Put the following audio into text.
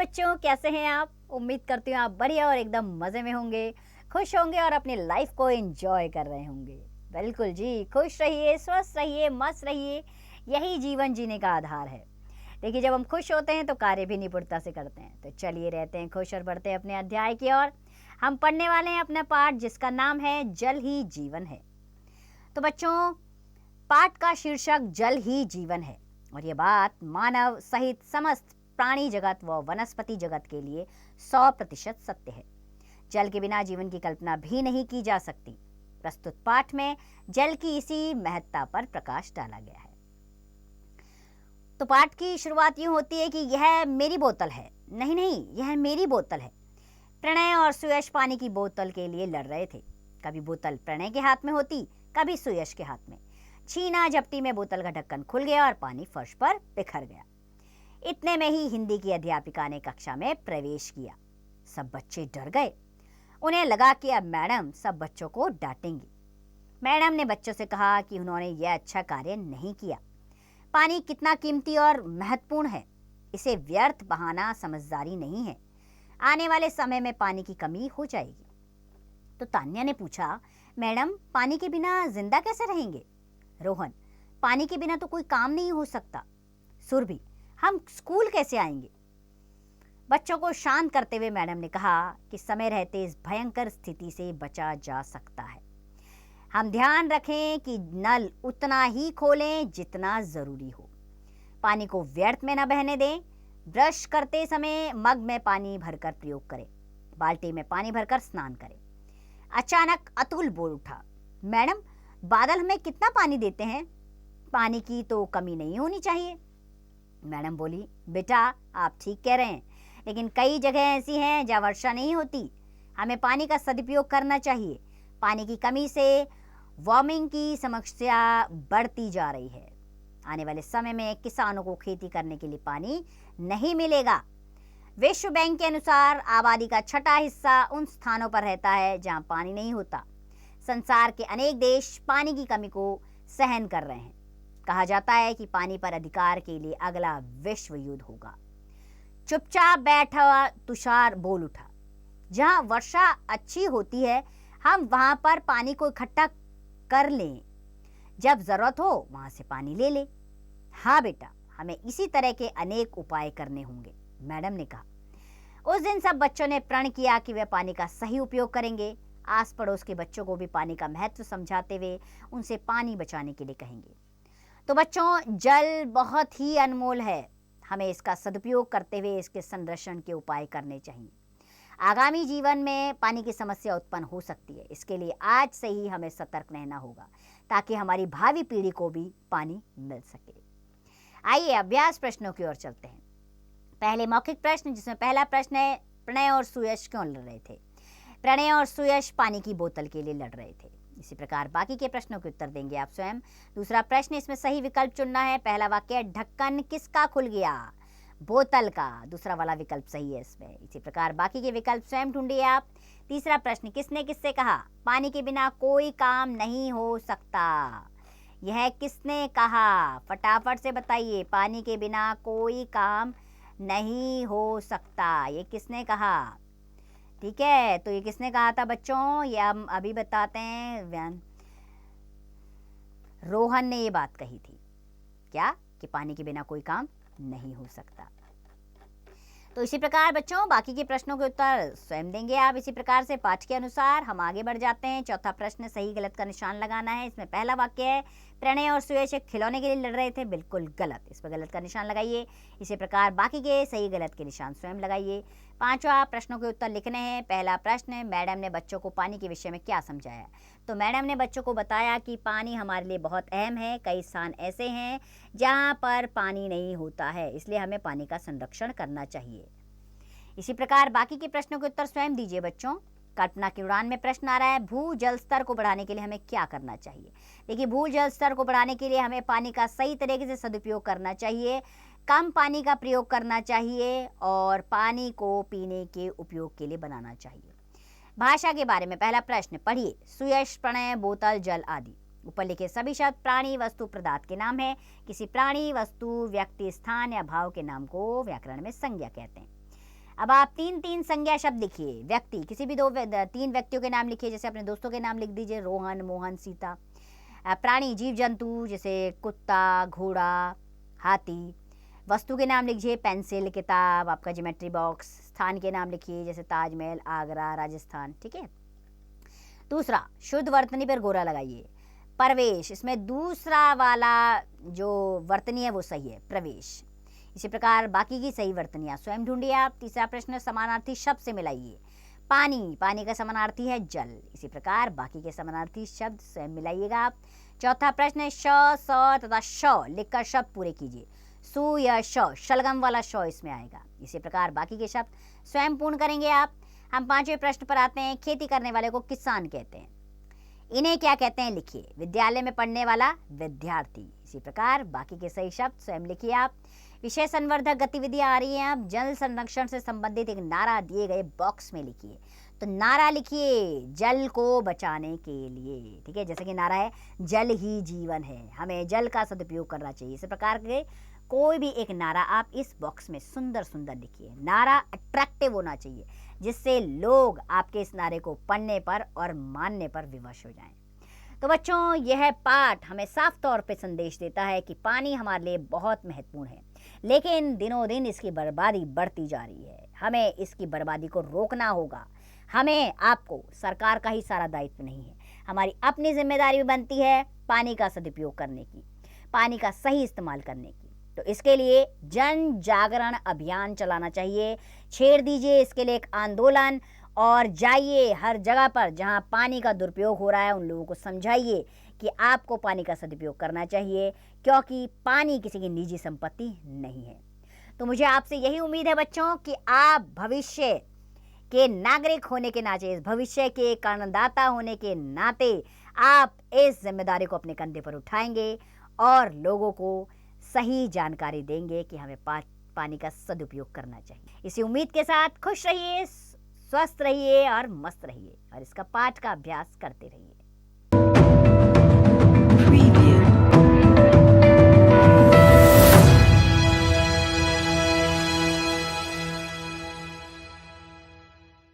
बच्चों, कैसे हैं आप? उम्मीद करती हूँ आप बढ़िया और एकदम मज़े में होंगे, खुश होंगे और अपनी लाइफ को एंजॉय कर रहे होंगे। बिल्कुल जी, खुश रहिए, स्वस्थ रहिए, मस्त रहिए, यही जीवन जीने का आधार है। देखिए, जब हम खुश होते हैं तो कार्य भी निपुणता से करते हैं। तो चलिए रहते हैं खुश और बढ़ते हैं अपने अध्याय की ओर। हम पढ़ने वाले हैं अपना पाठ जिसका नाम है जल ही जीवन है। तो बच्चों, पाठ का शीर्षक जल ही जीवन है और ये बात मानव सहित समस्त प्राणी जगत व वनस्पति जगत के लिए 100% सत्य है। जल के बिना जीवन की कल्पना भी नहीं की जा सकती। प्रस्तुत पाठ में जल की इसी महत्ता पर प्रकाश डाला गया है। तो पाठ की शुरुआत यूं होती है कि यह मेरी बोतल है। नहीं नहीं, यह मेरी बोतल है। प्रणय और सुयश पानी की बोतल के लिए लड़ रहे थे। कभी बोतल प्रणय के हाथ में होती, कभी सुयश के हाथ में। छीना झपटी में बोतल का ढक्कन खुल गया और पानी फर्श पर बिखर गया। इतने में ही हिंदी की अध्यापिका ने कक्षा में प्रवेश किया। सब बच्चे डर गए। उन्हें लगा कि अब मैडम सब बच्चों को डांटेंगी। मैडम ने बच्चों से कहा कि उन्होंने यह अच्छा कार्य नहीं किया। पानी कितना कीमती और महत्वपूर्ण है, इसे व्यर्थ बहाना समझदारी नहीं है। आने वाले समय में पानी की कमी हो जाएगी। तो तान्या ने पूछा, मैडम पानी के बिना जिंदा कैसे रहेंगे? रोहन, पानी के बिना तो कोई काम नहीं हो सकता। सुरभि, हम स्कूल कैसे आएंगे? बच्चों को शांत करते हुए मैडम ने कहा कि समय रहते इस भयंकर स्थिति से बचा जा सकता है। हम ध्यान रखें कि नल उतना ही खोलें जितना जरूरी हो। पानी को व्यर्थ में न बहने दें। ब्रश करते समय मग में पानी भरकर प्रयोग करें। बाल्टी में पानी भरकर स्नान करें। अचानक अतुल बोल उठा, मैडम बादल हमें कितना पानी देते हैं? पानी की तो कमी नहीं होनी चाहिए। मैडम बोली, बेटा आप ठीक कह रहे हैं, लेकिन कई जगह ऐसी हैं जहाँ वर्षा नहीं होती। हमें पानी का सदुपयोग करना चाहिए। पानी की कमी से वार्मिंग की समस्या बढ़ती जा रही है। आने वाले समय में किसानों को खेती करने के लिए पानी नहीं मिलेगा। विश्व बैंक के अनुसार आबादी का छठा हिस्सा उन स्थानों पर रहता है जहाँ पानी नहीं होता। संसार के अनेक देश पानी की कमी को सहन कर रहे हैं। कहा जाता है कि पानी पर अधिकार के लिए अगला विश्व युद्ध होगा। चुपचाप बैठा तुषार बोल उठा, जहां वर्षा अच्छी होती है हम वहां पर पानी को इकट्ठा कर लें। जब जरूरत हो वहां से पानी ले ले। हाँ बेटा, हमें इसी तरह के अनेक उपाय करने होंगे, मैडम ने कहा। उस दिन सब बच्चों ने प्रण किया कि वे पानी का सही उपयोग करेंगे। आस पड़ोस के बच्चों को भी पानी का महत्व समझाते हुए उनसे पानी बचाने के लिए कहेंगे। तो बच्चों, जल बहुत ही अनमोल है। हमें इसका सदुपयोग करते हुए इसके संरक्षण के उपाय करने चाहिए। आगामी जीवन में पानी की समस्या उत्पन्न हो सकती है, इसके लिए आज से ही हमें सतर्क रहना होगा ताकि हमारी भावी पीढ़ी को भी पानी मिल सके। आइए अभ्यास प्रश्नों की ओर चलते हैं। पहले मौखिक प्रश्न, जिसमें पहला प्रश्न है, प्रणय और सुयश क्यों लड़ रहे थे? प्रणय और सुयश पानी की बोतल के लिए लड़ रहे थे। इसी प्रकार बाकी के प्रश्नों के उत्तर देंगे आप स्वयं। दूसरा प्रश्न, इसमें सही विकल्प चुनना है। पहला वाक्य, ढक्कन किसका खुल गया? बोतल का। दूसरा वाला विकल्प सही है इसमें। इसी प्रकार बाकी के विकल्प स्वयं ढूंढिए आप। तीसरा प्रश्न, किसने किससे कहा पानी के बिना कोई काम नहीं हो सकता? यह किसने कहा? फटाफट से बताइए। पानी के बिना कोई काम नहीं हो सकता, ये किसने कहा? ठीक है, तो ये किसने कहा था बच्चों? ये हम अभी बताते हैं। रोहन ने ये बात कही थी। क्या? कि पानी के बिना कोई काम नहीं हो सकता। तो इसी प्रकार बच्चों बाकी के प्रश्नों के उत्तर स्वयं देंगे आप। इसी प्रकार से पाठ के अनुसार हम आगे बढ़ जाते हैं। चौथा प्रश्न, सही गलत का निशान लगाना है। इसमें पहला वाक्य है, प्रणय और सुयश एक खिलौने के लिए लड़ रहे थे। बिल्कुल गलत, इस पर गलत का निशान लगाइए। इसी प्रकार बाकी के सही गलत के निशान स्वयं लगाइए। पांचवा प्रश्नों के उत्तर लिखने हैं। पहला प्रश्न, मैडम ने बच्चों को पानी के विषय में क्या समझाया? तो मैडम ने बच्चों को बताया कि पानी हमारे लिए बहुत अहम है। कई स्थान ऐसे हैं जहाँ पर पानी नहीं होता है, इसलिए हमें पानी का संरक्षण करना चाहिए। इसी प्रकार बाकी के प्रश्नों के उत्तर स्वयं दीजिए बच्चों। कल्पना की उड़ान में प्रश्न आ रहा है, भू जल स्तर को बढ़ाने के लिए हमें क्या करना चाहिए? देखिए, भू जल स्तर को बढ़ाने के लिए हमें पानी का सही तरीके से सदुपयोग करना चाहिए, कम पानी का प्रयोग करना चाहिए और पानी को पीने के उपयोग के लिए बनाना चाहिए। भाषा के बारे में पहला प्रश्न पढ़िए, सुयश, प्रणय, बोतल, जल आदि। ऊपर लिखे सभी शब्द प्राणी, वस्तु, पदार्थ के नाम है। किसी प्राणी, वस्तु, व्यक्ति, स्थान या भाव के नाम को व्याकरण में संज्ञा कहते हैं। अब आप 3-3 संज्ञा शब्द लिखिए। व्यक्ति, किसी भी 3 व्यक्तियों के नाम लिखिए, जैसे अपने दोस्तों के नाम लिख दीजिए, रोहन, मोहन, सीता। प्राणी, जीव जंतु, जैसे कुत्ता, घोड़ा, हाथी। वस्तु के नाम लिखिए, पेंसिल, किताब, आपका ज्योमेट्री बॉक्स। स्थान के नाम लिखिए, जैसे ताजमहल, आगरा, राजस्थान। ठीक है। दूसरा, शुद्ध वर्तनी पर गोरा लगाइए। प्रवेश, इसमें दूसरा वाला जो वर्तनी है वो सही है, प्रवेश। इसी प्रकार बाकी की सही वर्तनियां स्वयं ढूंढिए आप। तीसरा प्रश्न, समानार्थी शब्द से मिलाइए। पानी, पानी का समानार्थी है जल। इसी प्रकार बाकी के समानार्थी शब्द स्वयं मिलाइएगा आप। चौथा प्रश्न, श, स तथा श लिखकर शब्द पूरे कीजिए। सु या श, शलगम वाला श इसमें आएगा। इसी प्रकार बाकी के शब्द स्वयं पूर्ण करेंगे आप। हम 5वें प्रश्न पर आते हैं। खेती करने वाले को किसान कहते हैं, इन्हें क्या कहते हैं लिखिए। विद्यालय में पढ़ने वाला विद्यार्थी। इसी प्रकार बाकी के सही शब्द स्वयं लिखिए आप। विषय संवर्धक गतिविधियां आ रही हैं। आप जल संरक्षण से संबंधित एक नारा दिए गए बॉक्स में लिखिए। तो नारा लिखिए, जल को बचाने के लिए। ठीक है, जैसे कि नारा है, जल ही जीवन है, हमें जल का सदुपयोग करना चाहिए। इसी प्रकार के कोई भी एक नारा आप इस बॉक्स में सुंदर सुंदर लिखिए। नारा अट्रैक्टिव होना चाहिए, जिससे लोग आपके इस नारे को पढ़ने पर और मानने पर विवश हो जाएं। तो बच्चों, यह पाठ हमें साफ तौर पे संदेश देता है कि पानी हमारे लिए बहुत महत्वपूर्ण है, लेकिन दिनों दिन इसकी बर्बादी बढ़ती जा रही है। हमें इसकी बर्बादी को रोकना होगा। हमें आपको, सरकार का ही सारा दायित्व नहीं है, हमारी अपनी जिम्मेदारी भी बनती है पानी का सदुपयोग करने की, पानी का सही इस्तेमाल करने की। तो इसके लिए जन जागरण अभियान चलाना चाहिए। छेड़ दीजिए इसके लिए एक आंदोलन, और जाइए हर जगह पर जहां पानी का दुरुपयोग हो रहा है उन लोगों को समझाइए कि आपको पानी का सदुपयोग करना चाहिए, क्योंकि पानी किसी की निजी संपत्ति नहीं है। तो मुझे आपसे यही उम्मीद है बच्चों कि आप भविष्य के नागरिक होने के नाते, भविष्य के कर्णदाता होने के नाते आप इस जिम्मेदारी को अपने कंधे पर उठाएंगे और लोगों को सही जानकारी देंगे कि हमें पानी का सदुपयोग करना चाहिए। इसी उम्मीद के साथ खुश रहिए, स्वस्थ रहिए और मस्त रहिए, और इसका पाठ का अभ्यास करते रहिए।